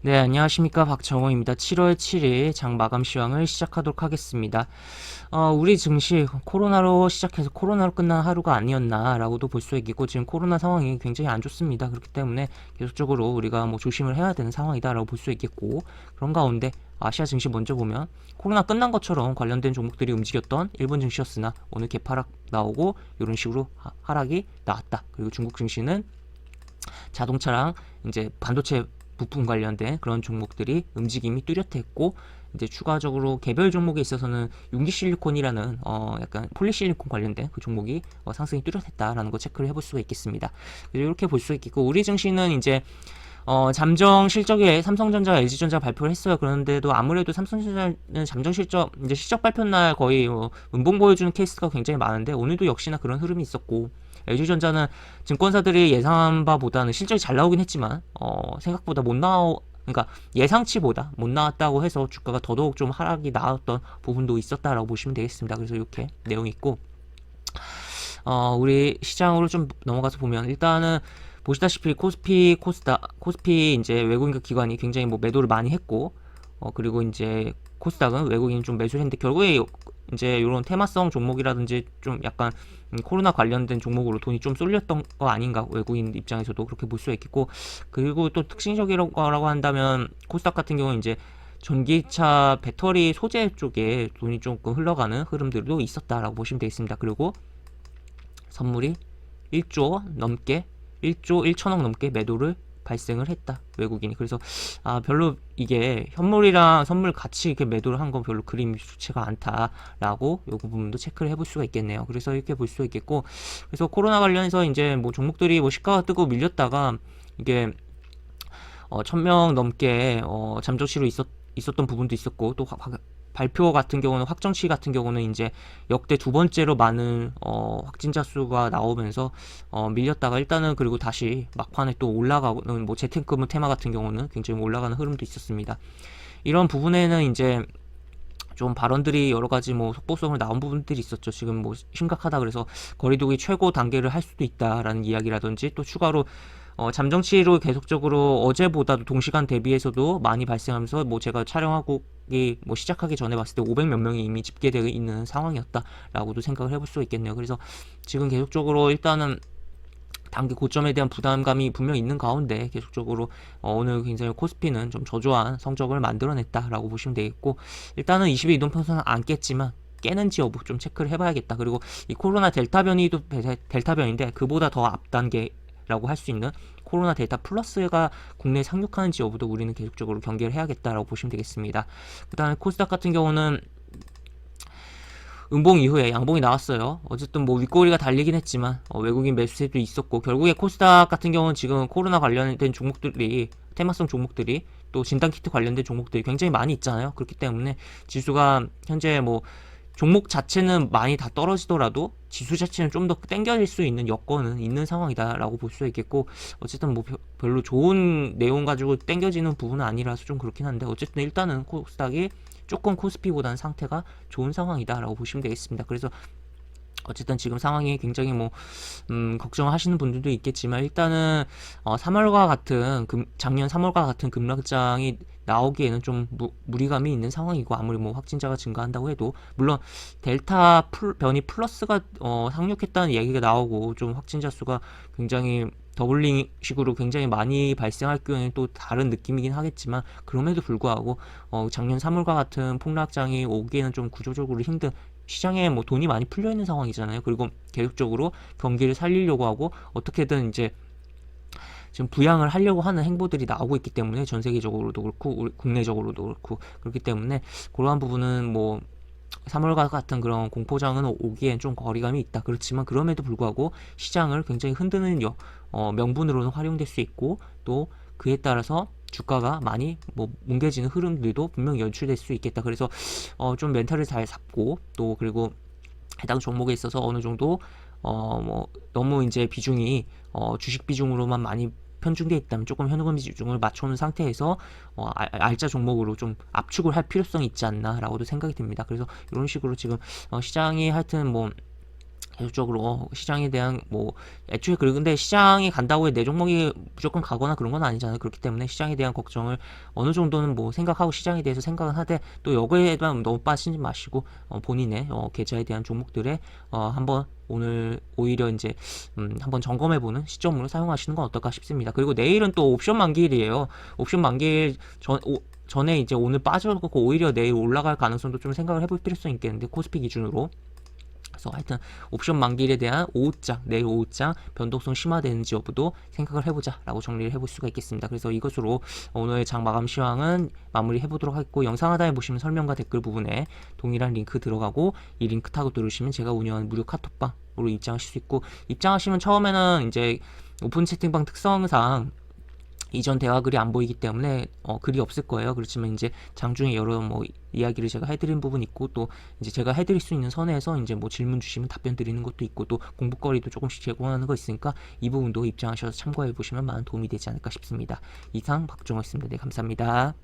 네, 안녕하십니까. 박정호입니다. 7월 7일 장 마감 시황을 시작하도록 하겠습니다. 우리 증시 코로나로 시작해서 코로나로 끝난 하루가 아니었나라고도 볼 수 있겠고, 지금 코로나 상황이 굉장히 안 좋습니다. 그렇기 때문에 계속적으로 우리가 뭐 조심을 해야 되는 상황이다라고 볼 수 있겠고, 그런 가운데 아시아 증시 먼저 보면 코로나 끝난 것처럼 관련된 종목들이 움직였던 일본 증시였으나 오늘 개파락 나오고 이런 식으로 하락이 나왔다. 그리고 중국 증시는 자동차랑 이제 반도체 부품 관련된 그런 종목들이 움직임이 뚜렷했고, 이제 추가적으로 개별 종목에 있어서는 융기실리콘이라는 약간 폴리실리콘 관련된 그 종목이 상승이 뚜렷했다라는 거 체크를 해볼 수가 있겠습니다. 이렇게 볼 수 있겠고, 우리 증시는 이제 잠정 실적에 삼성전자가 LG전자 발표를 했어요. 그런데도 아무래도 삼성전자는 잠정 실적, 이제 실적 발표 날 거의 음봉 보여주는 케이스가 굉장히 많은데, 오늘도 역시나 그런 흐름이 있었고, LG전자는 증권사들이 예상한 바보다는 실적이 잘 나오긴 했지만, 생각보다 못 나오, 그러니까 예상치보다 못 나왔다고 해서 주가가 더더욱 좀 하락이 나왔던 부분도 있었다라고 보시면 되겠습니다. 그래서 이렇게 내용이 있고, 우리 시장으로 좀 넘어가서 보면 일단은 보시다시피 코스피 이제 외국인 기관이 굉장히 뭐 매도를 많이 했고, 그리고 이제 코스닥은 외국인이 좀 매수를 했는데, 결국에 이제 이런 테마성 종목이라든지 좀 약간 코로나 관련된 종목으로 돈이 좀 쏠렸던 거 아닌가, 외국인 입장에서도 그렇게 볼 수가 있겠고, 그리고 또 특징적이라고 한다면 코스닥 같은 경우는 이제 전기차 배터리 소재 쪽에 돈이 조금 흘러가는 흐름들도 있었다라고 보시면 되겠습니다. 그리고 선물이 1조 넘게 1조 1천억 넘게 매도를 발생을 했다, 외국인이. 그래서 별로 이게 현물이랑 선물 같이 이렇게 매도를 한 건 별로 그림이 좋지가 않다라고 요 부분도 체크를 해볼 수가 있겠네요. 그래서 이렇게 볼 수 있겠고, 그래서 코로나 관련해서 이제 뭐 종목들이 뭐 시가가 뜨고 밀렸다가 이게 1000명 넘게 잠적시로 있었던 부분도 있었고, 또 발표 같은 경우는 확정치 같은 경우는 이제 역대 두 번째로 많은 확진자 수가 나오면서 밀렸다가 일단은, 그리고 다시 막판에 또 올라가는, 뭐 재택근무 테마 같은 경우는 굉장히 올라가는 흐름도 있었습니다. 이런 부분에는 이제 좀 발언들이 여러 가지 뭐 속보성을 나온 부분들이 있었죠. 지금 뭐 심각하다 그래서 거리두기 최고 단계를 할 수도 있다라는 이야기라든지, 또 추가로 잠정치로 계속적으로 어제보다도 동시간 대비해서도 많이 발생하면서, 뭐 제가 촬영하고 뭐 시작하기 전에 봤을 때 500몇 명이 이미 집계되어 있는 상황이었다라고도 생각을 해볼 수 있겠네요. 그래서 지금 계속적으로 일단은 단기 고점에 대한 부담감이 분명히 있는 가운데 계속적으로 오늘 굉장히 코스피는 좀 저조한 성적을 만들어냈다라고 보시면 되겠고, 일단은 20일 이동평선은 안 깼지만 깨는지 여부 좀 체크를 해봐야겠다. 그리고 이 코로나 델타 변이도 델타 변인데, 그보다 더 앞단계라고 할 수 있는 코로나 델타 플러스가 국내에 상륙하는지 여부도 우리는 계속적으로 경계를 해야겠다라고 보시면 되겠습니다. 그 다음에 코스닥 같은 경우는 음봉 이후에 양봉이 나왔어요. 어쨌든 뭐 윗꼬리가 달리긴 했지만 외국인 매수세도 있었고, 결국에 코스닥 같은 경우는 지금 코로나 관련된 종목들이, 테마성 종목들이, 또 진단키트 관련된 종목들이 굉장히 많이 있잖아요. 그렇기 때문에 지수가 현재 뭐 종목 자체는 많이 다 떨어지더라도 지수 자체는 좀 더 땡겨질 수 있는 여건은 있는 상황이다라고 볼 수 있겠고, 어쨌든 뭐 별로 좋은 내용 가지고 땡겨지는 부분은 아니라서 좀 그렇긴 한데, 어쨌든 일단은 코스닥이 조금 코스피보다는 상태가 좋은 상황이다라고 보시면 되겠습니다. 그래서 어쨌든 지금 상황이 굉장히 뭐 걱정하시는 분들도 있겠지만, 일단은 3월과 같은 작년 3월과 같은 급락장이 나오기에는 좀 무리감이 있는 상황이고, 아무리 뭐 확진자가 증가한다고 해도, 물론 델타 변이 플러스가 상륙했다는 얘기가 나오고, 좀 확진자 수가 굉장히 더블링 식으로 굉장히 많이 발생할 경우에는 또 다른 느낌이긴 하겠지만, 그럼에도 불구하고 작년 3월과 같은 폭락장이 오기에는 좀 구조적으로 힘든, 시장에 뭐 돈이 많이 풀려 있는 상황이잖아요. 그리고 계속적으로 경기를 살리려고 하고 어떻게든 이제 지금 부양을 하려고 하는 행보들이 나오고 있기 때문에, 전 세계적으로도 그렇고 국내적으로도 그렇고, 그렇기 때문에 그러한 부분은 뭐 3월과 같은 그런 공포장은 오기엔 좀 거리감이 있다. 그렇지만 그럼에도 불구하고 시장을 굉장히 흔드는 명분으로는 활용될 수 있고, 또 그에 따라서 주가가 많이 뭐 뭉개지는 흐름들도 분명히 연출될 수 있겠다. 그래서 좀 멘탈을 잘 잡고, 또 그리고 해당 종목에 있어서 어느 정도 뭐 너무 이제 비중이 주식 비중으로만 많이 편중되어 있다면 조금 현금 비중을 맞춰놓은 상태에서 알짜 종목으로 좀 압축을 할 필요성이 있지 않나라고도 생각이 듭니다. 그래서 이런 식으로 지금 시장이 하여튼 뭐 계속적으로 시장에 대한 뭐 애초에 근데 시장이 간다고 해 내 종목이 무조건 가거나 그런 건 아니잖아요. 그렇기 때문에 시장에 대한 걱정을 어느 정도는 뭐 생각하고 시장에 대해서 생각은 하되 또 여기에만 너무 빠지지 마시고 본인의 계좌에 대한 종목들에 한번 오늘 오히려 이제 한번 점검해보는 시점으로 사용하시는 건 어떨까 싶습니다. 그리고 내일은 또 옵션 만기일이에요. 옵션 만기일 전에 이제 오늘 빠져갖고 오히려 내일 올라갈 가능성도 좀 생각을 해볼 필요성이 있겠는데 코스피 기준으로. 그래서 하여튼 옵션 만기일에 대한 오후장, 내일 오후장 변동성 심화되는지 여부도 생각을 해보자 라고 정리를 해볼 수가 있겠습니다. 그래서 이것으로 오늘 장 마감 시황은 마무리 해보도록 하겠고, 영상 하단에 보시면 설명과 댓글 부분에 동일한 링크 들어가고 이 링크 타고 들으시면 제가 운영하는 무료 카톡방으로 입장하실 수 있고, 입장하시면 처음에는 이제 오픈 채팅방 특성상 이전 대화 글이 안 보이기 때문에 글이 없을 거예요. 그렇지만 이제 장중에 여러 뭐 이야기를 제가 해드린 부분 있고, 또 이제 제가 해드릴 수 있는 선에서 이제 뭐 질문 주시면 답변 드리는 것도 있고, 또 공부거리도 조금씩 제공하는 거 있으니까 이 부분도 입장하셔서 참고해 보시면 많은 도움이 되지 않을까 싶습니다. 이상 박종호였습니다. 네, 감사합니다.